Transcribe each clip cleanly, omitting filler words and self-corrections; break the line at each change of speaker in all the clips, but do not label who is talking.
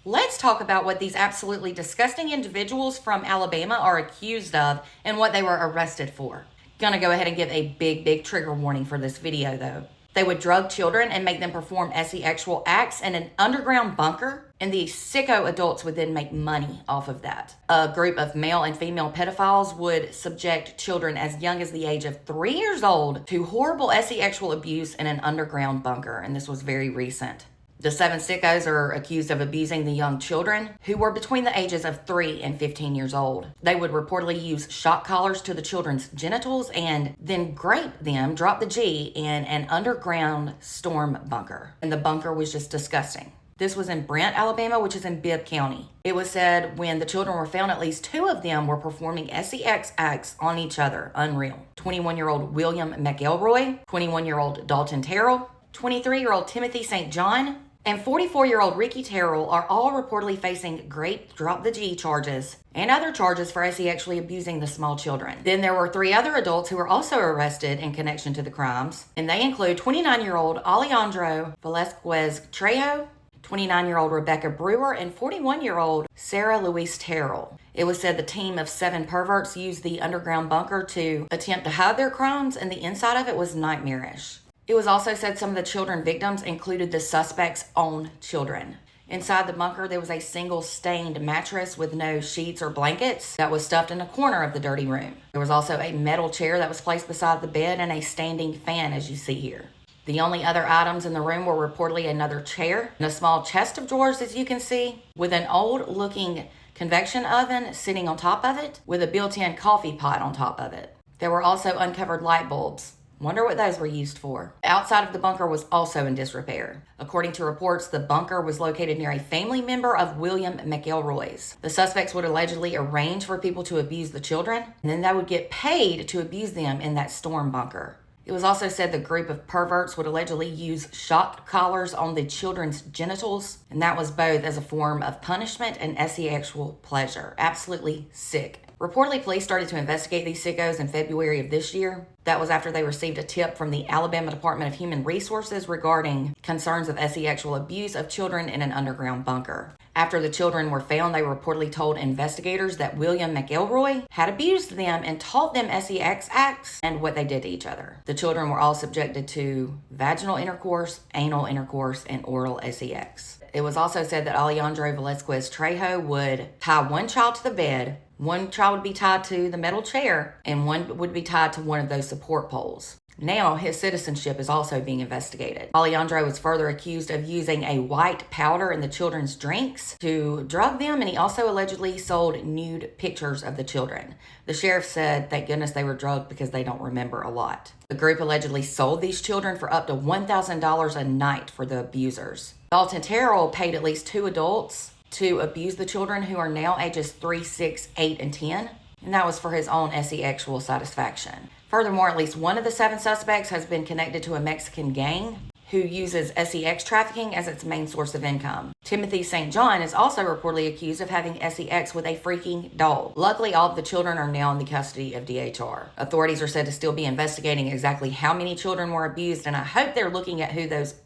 let's talk about what these absolutely disgusting individuals from Alabama are accused of and what they were arrested for. Gonna go ahead and give a big trigger warning for this video though. They would drug children and make them perform sexual acts in an underground bunker, and the sicko adults would then make money off of that. A group of male and female pedophiles would subject children as young as the age of 3 years old to horrible sexual abuse in an underground bunker, and this was very recent. The 7 sickos are accused of abusing the young children who were between the ages of 3 and 15 years old. They would reportedly use shock collars to the children's genitals and then drop the G in an underground storm bunker. And the bunker was just disgusting. This was in Brent, Alabama, which is in Bibb County. It was said when the children were found, at least 2 of them were performing sex acts on each other. Unreal. 21-year-old William McElroy, 21-year-old Dalton Terrell, 23-year-old Timothy St. John, and 44-year-old Ricky Terrell are all reportedly facing great drop the G charges and other charges for sexually abusing the small children. Then there were 3 other adults who were also arrested in connection to the crimes, and they include 29-year-old Alejandro Velasquez Trejo, 29-year-old Rebecca Brewer, and 41-year-old Sarah Louise Terrell. It was said the team of 7 perverts used the underground bunker to attempt to hide their crimes, and the inside of it was nightmarish. It was also said some of the children victims included the suspects' own children. Inside the bunker, there was a single stained mattress with no sheets or blankets that was stuffed in a corner of the dirty room. There was also a metal chair that was placed beside the bed and a standing fan, as you see here. The only other items in the room were reportedly another chair and a small chest of drawers, as you can see, with an old-looking convection oven sitting on top of it with a built-in coffee pot on top of it. There were also uncovered light bulbs. Wonder what those were used for. Outside of the bunker was also in disrepair. According to reports, the bunker was located near a family member of William McElroy's. The suspects would allegedly arrange for people to abuse the children, and then they would get paid to abuse them in that storm bunker. It was also said the group of perverts would allegedly use shock collars on the children's genitals, and that was both as a form of punishment and sexual pleasure. Absolutely sick. Reportedly, police started to investigate these sickos in February of this year. That was after they received a tip from the Alabama Department of Human Resources regarding concerns of sexual abuse of children in an underground bunker. After the children were found, they reportedly told investigators that William McElroy had abused them and taught them sex acts and what they did to each other. The children were all subjected to vaginal intercourse, anal intercourse, and oral sex. It was also said that Alejandro Velasquez Trejo would tie one child to the bed, one child would be tied to the metal chair, and one would be tied to one of those support poles. Now, his citizenship is also being investigated. Alejandro was further accused of using a white powder in the children's drinks to drug them, and he also allegedly sold nude pictures of the children. The sheriff said, thank goodness they were drugged because they don't remember a lot. The group allegedly sold these children for up to $1,000 a night for the abusers. Dalton Terrell paid at least 2 adults to abuse the children who are now ages 3, 6, 8, and 10, and that was for his own sexual satisfaction. Furthermore, at least one of the 7 suspects has been connected to a Mexican gang who uses sex trafficking as its main source of income. Timothy St. John is also reportedly accused of having sex with a freaking dog. Luckily, all of the children are now in the custody of DHR. Authorities are said to still be investigating exactly how many children were abused, and I hope they're looking at who those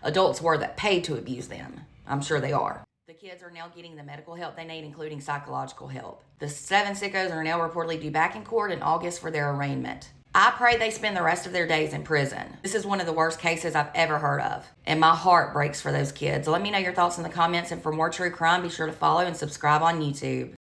adults were that paid to abuse them. I'm sure they are. The kids are now getting the medical help they need, including psychological help. The 7 sickos are now reportedly due back in court in August for their arraignment. I pray they spend the rest of their days in prison. This is one of the worst cases I've ever heard of, and my heart breaks for those kids. Let me know your thoughts in the comments, and for more true crime, be sure to follow and subscribe on YouTube.